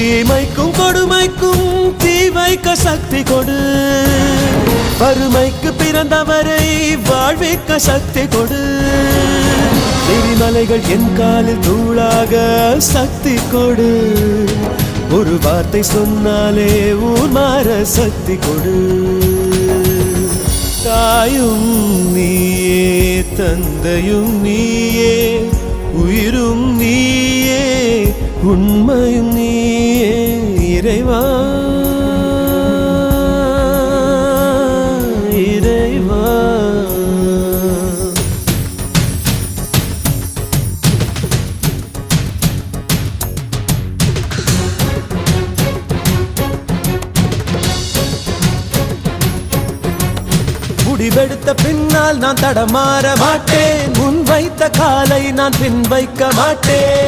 தீமைக்கும் கொடுமைக்கும் தீ வைக்க சக்தி கொடு, வறுமைக்கு பிறந்தவரை வாழ்விக்க சக்தி கொடு, எரிமலைகள் என் காலில் தூளாக சக்தி கொடு, ஒரு வார்த்தை சொன்னாலே ஊர் மாற சக்தி கொடு. தாயும் நீயே தந்தையும் நீயே உயிரும் நீயே உண்மையும் நீயே இறைவா இறைவா. முடிவெடுத்த பின்னால் நான் தடமாற மாட்டேன், முன் வைத்த காலை நான் பின் வைக்க மாட்டேன்.